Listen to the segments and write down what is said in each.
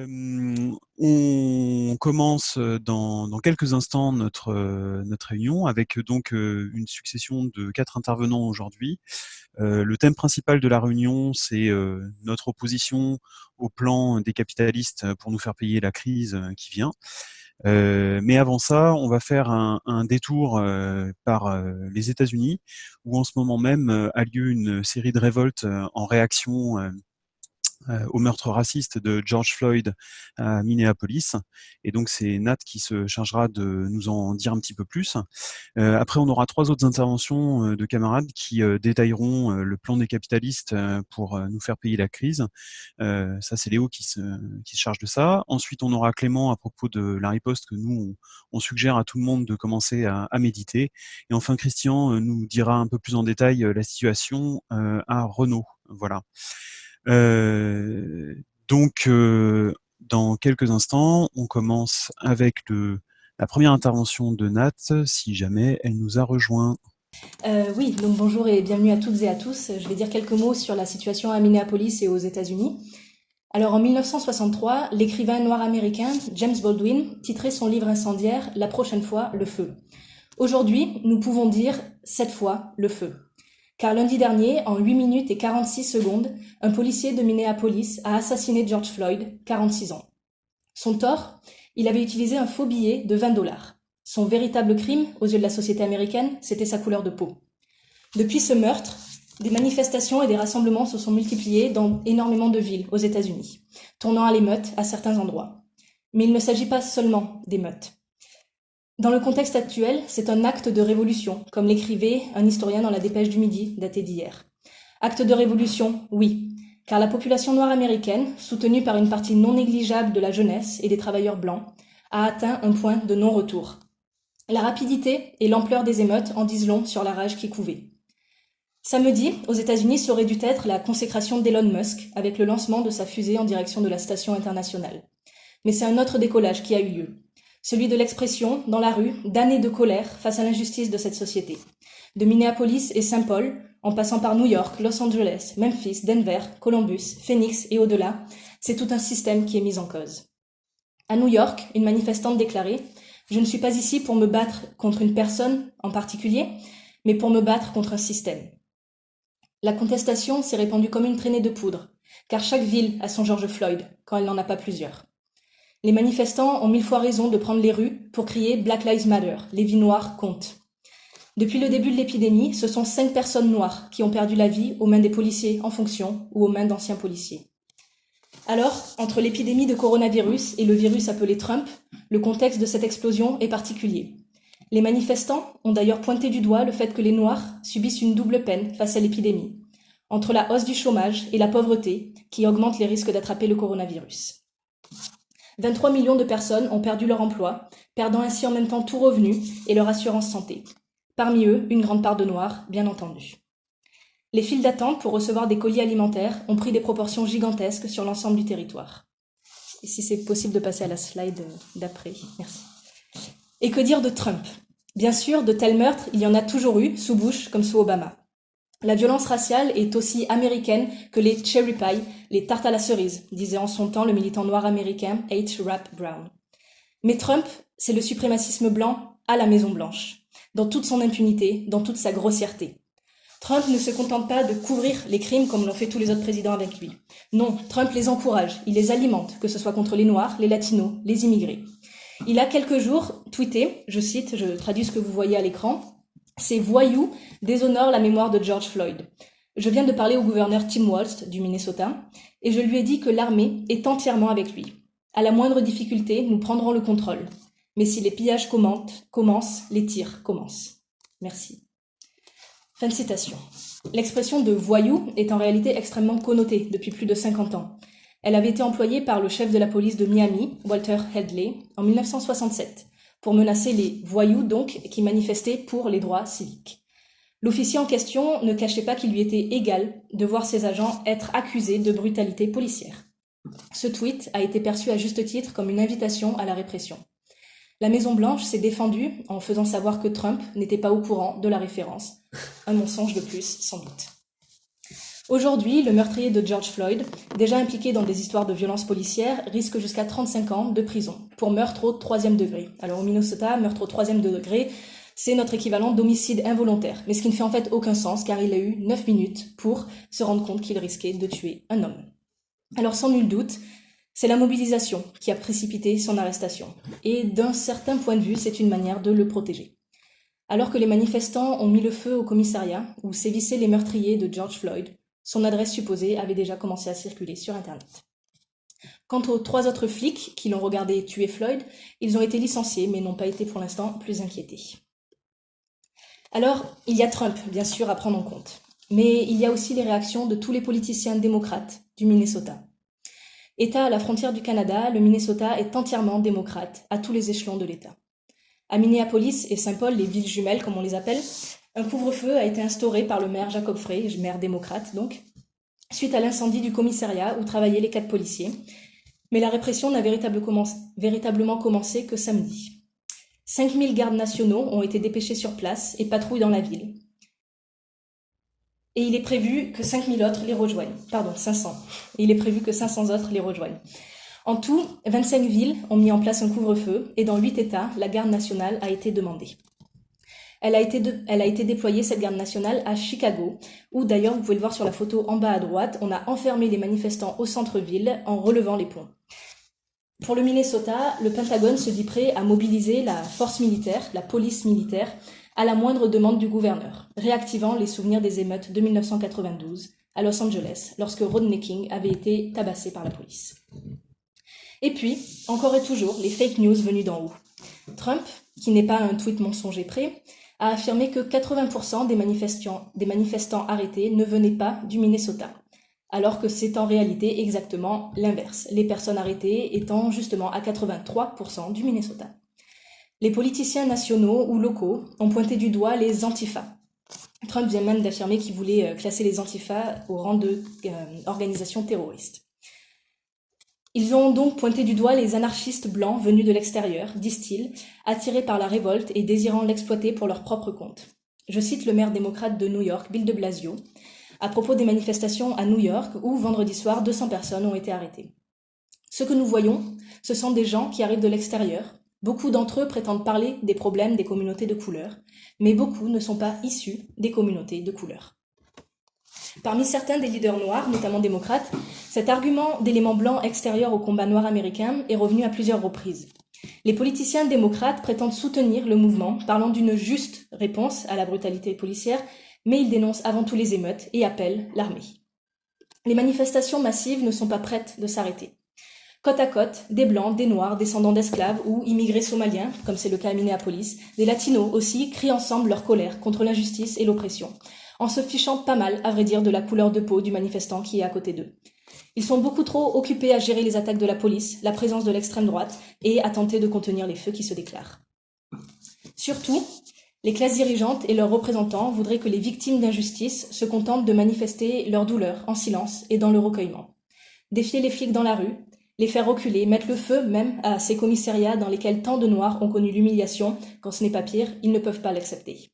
On commence dans quelques instants notre réunion avec donc une succession de 4 intervenants aujourd'hui. Le thème principal de la réunion, c'est notre opposition au plan des capitalistes pour nous faire payer la crise qui vient. Mais avant ça, on va faire un détour par les États-Unis, où en ce moment même a lieu une série de révoltes en réaction au meurtre raciste de George Floyd à Minneapolis. Et donc, c'est Nat qui se chargera de nous en dire un petit peu plus. Après, on aura 3 autres interventions de camarades qui détailleront le plan des capitalistes pour nous faire payer la crise. Ça, c'est Léo qui se charge de ça. Ensuite, on aura Clément à propos de la riposte que nous, on suggère à tout le monde de commencer à méditer. Et enfin, Christian nous dira un peu plus en détail la situation à Renault. Voilà. Donc, dans quelques instants, on commence avec la première intervention de Nat, si jamais elle nous a rejoint. Oui, donc bonjour et bienvenue à toutes et à tous. Je vais dire quelques mots sur la situation à Minneapolis et aux États-Unis. Alors en 1963, l'écrivain noir américain James Baldwin titrait son livre incendiaire La prochaine fois, le feu. Aujourd'hui, nous pouvons dire cette fois, le feu. Car lundi dernier, en 8 minutes et 46 secondes, un policier de Minneapolis a assassiné George Floyd, 46 ans. Son tort, il avait utilisé un faux billet de 20 $. Son véritable crime, aux yeux de la société américaine, c'était sa couleur de peau. Depuis ce meurtre, des manifestations et des rassemblements se sont multipliés dans énormément de villes aux États-Unis, tournant à l'émeute à certains endroits. Mais il ne s'agit pas seulement d'émeutes. Dans le contexte actuel, c'est un acte de révolution, comme l'écrivait un historien dans la Dépêche du Midi, datée d'hier. Acte de révolution, oui, car la population noire américaine, soutenue par une partie non négligeable de la jeunesse et des travailleurs blancs, a atteint un point de non-retour. La rapidité et l'ampleur des émeutes en disent long sur la rage qui couvait. Samedi, aux États-Unis, ça aurait dû être la consécration d'Elon Musk avec le lancement de sa fusée en direction de la station internationale. Mais c'est un autre décollage qui a eu lieu. Celui de l'expression, dans la rue, d'années de colère face à l'injustice de cette société. De Minneapolis et Saint Paul, en passant par New York, Los Angeles, Memphis, Denver, Columbus, Phoenix et au-delà, c'est tout un système qui est mis en cause. À New York, une manifestante déclarait « Je ne suis pas ici pour me battre contre une personne en particulier, mais pour me battre contre un système. » La contestation s'est répandue comme une traînée de poudre, car chaque ville a son George Floyd, quand elle n'en a pas plusieurs. Les manifestants ont 1000 fois raison de prendre les rues pour crier « Black Lives Matter », les vies noires comptent. Depuis le début de l'épidémie, ce sont 5 personnes noires qui ont perdu la vie aux mains des policiers en fonction ou aux mains d'anciens policiers. Alors, entre l'épidémie de coronavirus et le virus appelé Trump, le contexte de cette explosion est particulier. Les manifestants ont d'ailleurs pointé du doigt le fait que les Noirs subissent une double peine face à l'épidémie, entre la hausse du chômage et la pauvreté qui augmente les risques d'attraper le coronavirus. 23 millions de personnes ont perdu leur emploi, perdant ainsi en même temps tout revenu et leur assurance santé. Parmi eux, une grande part de Noirs, bien entendu. Les files d'attente pour recevoir des colis alimentaires ont pris des proportions gigantesques sur l'ensemble du territoire. Et si c'est possible de passer à la slide d'après, merci. Et que dire de Trump ? Bien sûr, de tels meurtres, il y en a toujours eu, sous Bush comme sous Obama. La violence raciale est aussi américaine que les cherry pie, les tartes à la cerise, disait en son temps le militant noir américain H. Rap Brown. Mais Trump, c'est le suprémacisme blanc à la Maison-Blanche, dans toute son impunité, dans toute sa grossièreté. Trump ne se contente pas de couvrir les crimes comme l'ont fait tous les autres présidents avec lui. Non, Trump les encourage, il les alimente, que ce soit contre les Noirs, les Latinos, les immigrés. Il a quelques jours tweeté, je cite, je traduis ce que vous voyez à l'écran, « Ces voyous déshonorent la mémoire de George Floyd. Je viens de parler au gouverneur Tim Walz du Minnesota et je lui ai dit que l'armée est entièrement avec lui. À la moindre difficulté, nous prendrons le contrôle. Mais si les pillages commencent, les tirs commencent. Merci. » Fin de citation. L'expression de voyou est en réalité extrêmement connotée depuis plus de 50 ans. Elle avait été employée par le chef de la police de Miami, Walter Headley, en 1967, pour menacer les voyous donc qui manifestaient pour les droits civiques. L'officier en question ne cachait pas qu'il lui était égal de voir ses agents être accusés de brutalité policière. Ce tweet a été perçu à juste titre comme une invitation à la répression. La Maison-Blanche s'est défendue en faisant savoir que Trump n'était pas au courant de la référence. Un mensonge de plus, sans doute. Aujourd'hui, le meurtrier de George Floyd, déjà impliqué dans des histoires de violences policières, risque jusqu'à 35 ans de prison pour meurtre au 3e degré. Alors au Minnesota, meurtre au 3e degré, c'est notre équivalent d'homicide involontaire, mais ce qui ne fait en fait aucun sens car il a eu 9 minutes pour se rendre compte qu'il risquait de tuer un homme. Alors sans nul doute, c'est la mobilisation qui a précipité son arrestation. Et d'un certain point de vue, c'est une manière de le protéger. Alors que les manifestants ont mis le feu au commissariat où sévissaient les meurtriers de George Floyd, son adresse supposée avait déjà commencé à circuler sur Internet. Quant aux 3 autres flics qui l'ont regardé tuer Floyd, ils ont été licenciés mais n'ont pas été pour l'instant plus inquiétés. Alors, il y a Trump, bien sûr, à prendre en compte. Mais il y a aussi les réactions de tous les politiciens démocrates du Minnesota. État à la frontière du Canada, le Minnesota est entièrement démocrate à tous les échelons de l'État. À Minneapolis et Saint-Paul, les villes jumelles comme on les appelle, un couvre-feu a été instauré par le maire Jacob Frey, maire démocrate donc, suite à l'incendie du commissariat où travaillaient les 4 policiers. Mais la répression n'a véritablement commencé que samedi. 5000 gardes nationaux ont été dépêchés sur place et patrouillent dans la ville. Et il est prévu que 5000 autres les rejoignent. Pardon, 500. Et il est prévu que 500 autres les rejoignent. En tout, 25 villes ont mis en place un couvre-feu et dans 8 États, la garde nationale a été demandée. Elle a été déployée, cette garde nationale, à Chicago, où d'ailleurs, vous pouvez le voir sur la photo en bas à droite, on a enfermé les manifestants au centre-ville en relevant les ponts. Pour le Minnesota, le Pentagone se dit prêt à mobiliser la force militaire, la police militaire, à la moindre demande du gouverneur, réactivant les souvenirs des émeutes de 1992 à Los Angeles, lorsque Rodney King avait été tabassé par la police. Et puis, encore et toujours, les fake news venus d'en haut. Trump, qui n'est pas un tweet mensonger près, a affirmé que 80% des manifestants arrêtés ne venaient pas du Minnesota, alors que c'est en réalité exactement l'inverse, les personnes arrêtées étant justement à 83% du Minnesota. Les politiciens nationaux ou locaux ont pointé du doigt les antifas. Trump vient même d'affirmer qu'il voulait classer les antifas au rang d'organisations terroristes. Ils ont donc pointé du doigt les anarchistes blancs venus de l'extérieur, disent-ils, attirés par la révolte et désirant l'exploiter pour leur propre compte. Je cite le maire démocrate de New York, Bill de Blasio, à propos des manifestations à New York où, vendredi soir, 200 personnes ont été arrêtées. Ce que nous voyons, ce sont des gens qui arrivent de l'extérieur. Beaucoup d'entre eux prétendent parler des problèmes des communautés de couleur, mais beaucoup ne sont pas issus des communautés de couleur. Parmi certains des leaders noirs, notamment démocrates, cet argument d'éléments blancs extérieurs au combat noir américain est revenu à plusieurs reprises. Les politiciens démocrates prétendent soutenir le mouvement, parlant d'une juste réponse à la brutalité policière, mais ils dénoncent avant tout les émeutes et appellent l'armée. Les manifestations massives ne sont pas prêtes de s'arrêter. Côte à côte, des blancs, des noirs, descendants d'esclaves ou immigrés somaliens, comme c'est le cas à Minneapolis, des latinos aussi, crient ensemble leur colère contre l'injustice et l'oppression, en se fichant pas mal, à vrai dire, de la couleur de peau du manifestant qui est à côté d'eux. Ils sont beaucoup trop occupés à gérer les attaques de la police, la présence de l'extrême droite et à tenter de contenir les feux qui se déclarent. Surtout, les classes dirigeantes et leurs représentants voudraient que les victimes d'injustice se contentent de manifester leur douleur en silence et dans le recueillement. Défier les flics dans la rue, les faire reculer, mettre le feu même à ces commissariats dans lesquels tant de Noirs ont connu l'humiliation, quand ce n'est pas pire, ils ne peuvent pas l'accepter.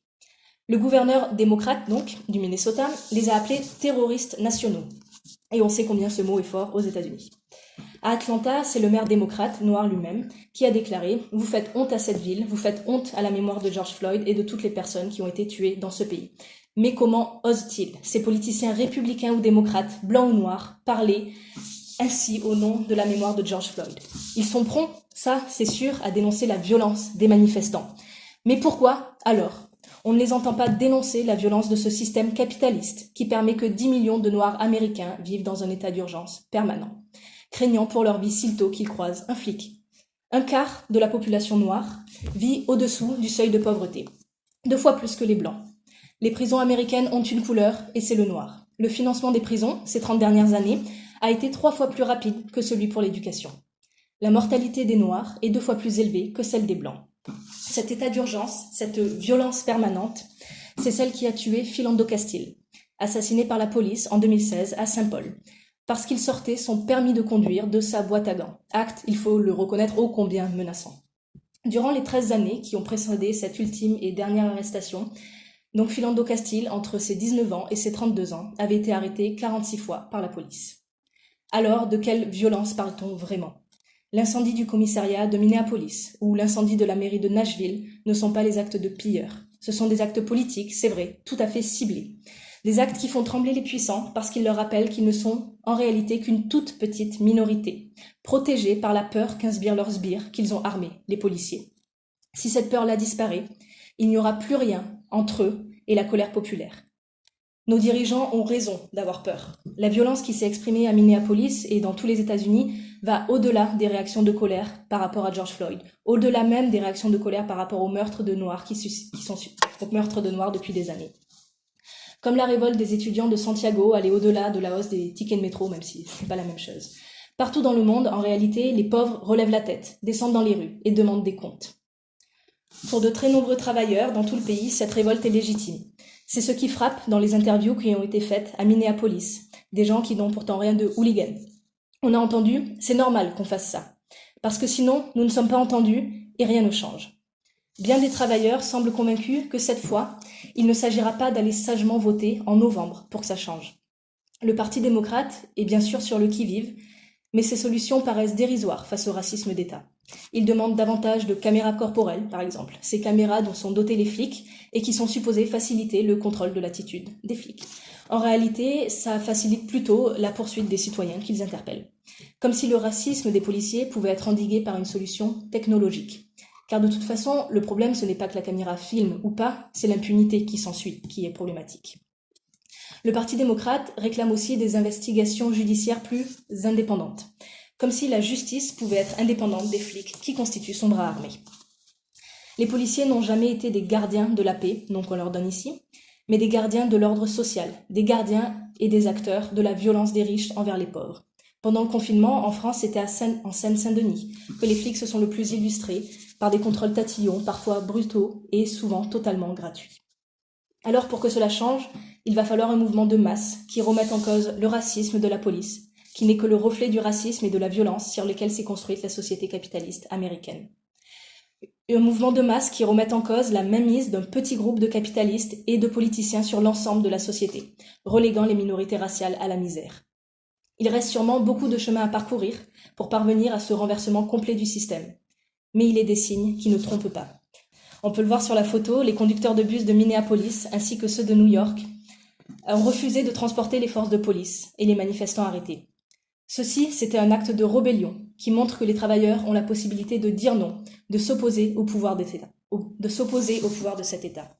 Le gouverneur démocrate, donc, du Minnesota, les a appelés terroristes nationaux. Et on sait combien ce mot est fort aux États-Unis. À Atlanta, c'est le maire démocrate, noir lui-même, qui a déclaré « Vous faites honte à cette ville, vous faites honte à la mémoire de George Floyd et de toutes les personnes qui ont été tuées dans ce pays. Mais comment osent-ils, ces politiciens républicains ou démocrates, blancs ou noirs, parler ainsi au nom de la mémoire de George Floyd? Ils sont prompts, ça c'est sûr, à dénoncer la violence des manifestants. Mais pourquoi, alors, on ne les entend pas dénoncer la violence de ce système capitaliste qui permet que 10 millions de Noirs américains vivent dans un état d'urgence permanent, craignant pour leur vie sitôt qu'ils croisent un flic. Un quart de la population noire vit au-dessous du seuil de pauvreté, 2 fois plus que les blancs. Les prisons américaines ont une couleur et c'est le noir. Le financement des prisons, ces 30 dernières années, a été 3 fois plus rapide que celui pour l'éducation. La mortalité des Noirs est 2 fois plus élevée que celle des Blancs. Cet état d'urgence, cette violence permanente, c'est celle qui a tué Philando Castile, assassiné par la police en 2016 à Saint-Paul, parce qu'il sortait son permis de conduire de sa boîte à gants. Acte, il faut le reconnaître, ô combien menaçant. Durant les 13 années qui ont précédé cette ultime et dernière arrestation, Donc Philando Castile, entre ses 19 ans et ses 32 ans, avait été arrêté 46 fois par la police. Alors, de quelle violence parle-t-on vraiment ? L'incendie du commissariat de Minneapolis ou l'incendie de la mairie de Nashville ne sont pas les actes de pilleurs. Ce sont des actes politiques, c'est vrai, tout à fait ciblés. Des actes qui font trembler les puissants parce qu'ils leur rappellent qu'ils ne sont en réalité qu'une toute petite minorité, protégée par la peur qu'un sbire leur sbire qu'ils ont armé, les policiers. Si cette peur-là disparaît, il n'y aura plus rien entre eux et la colère populaire. Nos dirigeants ont raison d'avoir peur. La violence qui s'est exprimée à Minneapolis et dans tous les États-Unis va au-delà des réactions de colère par rapport à George Floyd, au-delà même des réactions de colère par rapport aux meurtres de Noirs aux meurtres de Noirs depuis des années. Comme la révolte des étudiants de Santiago allait au-delà de la hausse des tickets de métro, même si c'est pas la même chose. Partout dans le monde, en réalité, les pauvres relèvent la tête, descendent dans les rues et demandent des comptes. Pour de très nombreux travailleurs dans tout le pays, cette révolte est légitime. C'est ce qui frappe dans les interviews qui ont été faites à Minneapolis, des gens qui n'ont pourtant rien de hooligan. On a entendu, c'est normal qu'on fasse ça, parce que sinon, nous ne sommes pas entendus et rien ne change. Bien des travailleurs semblent convaincus que cette fois, il ne s'agira pas d'aller sagement voter en novembre pour que ça change. Le Parti démocrate est bien sûr sur le qui-vive, mais ces solutions paraissent dérisoires face au racisme d'État. Ils demandent davantage de caméras corporelles, par exemple, ces caméras dont sont dotés les flics et qui sont supposées faciliter le contrôle de l'attitude des flics. En réalité, ça facilite plutôt la poursuite des citoyens qu'ils interpellent. Comme si le racisme des policiers pouvait être endigué par une solution technologique. Car de toute façon, le problème, ce n'est pas que la caméra filme ou pas, c'est l'impunité qui s'ensuit, qui est problématique. Le Parti démocrate réclame aussi des investigations judiciaires plus indépendantes, comme si la justice pouvait être indépendante des flics qui constituent son bras armé. Les policiers n'ont jamais été des gardiens de la paix, non qu'on leur donne ici, mais des gardiens de l'ordre social, des gardiens et des acteurs de la violence des riches envers les pauvres. Pendant le confinement, en France, c'était en Seine-Saint-Denis que les flics se sont le plus illustrés par des contrôles tatillons, parfois brutaux et souvent totalement gratuits. Alors pour que cela change, il va falloir un mouvement de masse qui remette en cause le racisme de la police, qui n'est que le reflet du racisme et de la violence sur lesquels s'est construite la société capitaliste américaine. Un mouvement de masse qui remette en cause la mainmise d'un petit groupe de capitalistes et de politiciens sur l'ensemble de la société, reléguant les minorités raciales à la misère. Il reste sûrement beaucoup de chemin à parcourir pour parvenir à ce renversement complet du système. Mais il est des signes qui ne trompent pas. On peut le voir sur la photo, les conducteurs de bus de Minneapolis ainsi que ceux de New York ont refusé de transporter les forces de police et les manifestants arrêtés. Ceci, c'était un acte de rébellion qui montre que les travailleurs ont la possibilité de dire non, de s'opposer au pouvoir de cet État.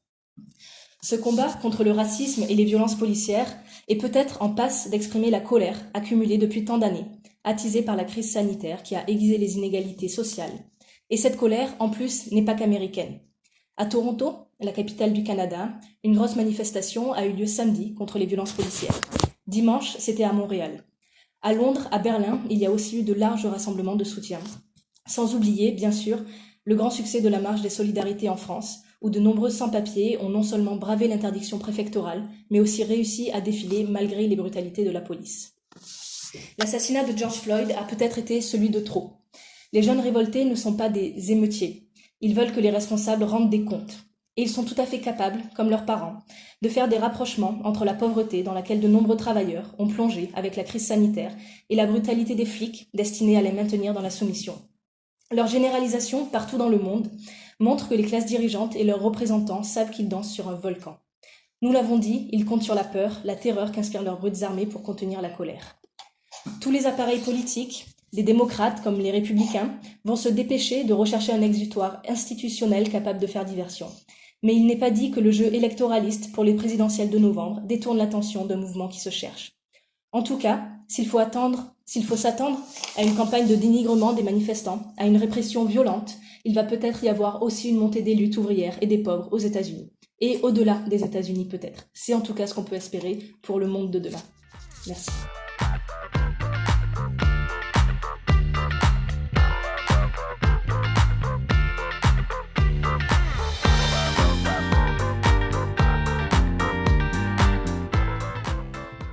Ce combat contre le racisme et les violences policières est peut-être en passe d'exprimer la colère accumulée depuis tant d'années, attisée par la crise sanitaire qui a aiguisé les inégalités sociales. Et cette colère, en plus, n'est pas qu'américaine. À Toronto, la capitale du Canada, une grosse manifestation a eu lieu samedi contre les violences policières. Dimanche, c'était à Montréal. À Londres, à Berlin, il y a aussi eu de larges rassemblements de soutien. Sans oublier, bien sûr, le grand succès de la marche des solidarités en France, où de nombreux sans-papiers ont non seulement bravé l'interdiction préfectorale, mais aussi réussi à défiler malgré les brutalités de la police. L'assassinat de George Floyd a peut-être été celui de trop. Les jeunes révoltés ne sont pas des émeutiers. Ils veulent que les responsables rendent des comptes. Et ils sont tout à fait capables, comme leurs parents, de faire des rapprochements entre la pauvreté dans laquelle de nombreux travailleurs ont plongé avec la crise sanitaire et la brutalité des flics destinés à les maintenir dans la soumission. Leur généralisation, partout dans le monde, montre que les classes dirigeantes et leurs représentants savent qu'ils dansent sur un volcan. Nous l'avons dit, ils comptent sur la peur, la terreur qu'inspirent leurs brutes armées pour contenir la colère. Tous les appareils politiques, des démocrates comme les républicains, vont se dépêcher de rechercher un exutoire institutionnel capable de faire diversion. Mais il n'est pas dit que le jeu électoraliste pour les présidentielles de novembre détourne l'attention d'un mouvement qui se cherche. En tout cas, s'il faut s'attendre à une campagne de dénigrement des manifestants, à une répression violente, il va peut-être y avoir aussi une montée des luttes ouvrières et des pauvres aux États-Unis. Et au-delà des États-Unis peut-être. C'est en tout cas ce qu'on peut espérer pour le monde de demain. Merci.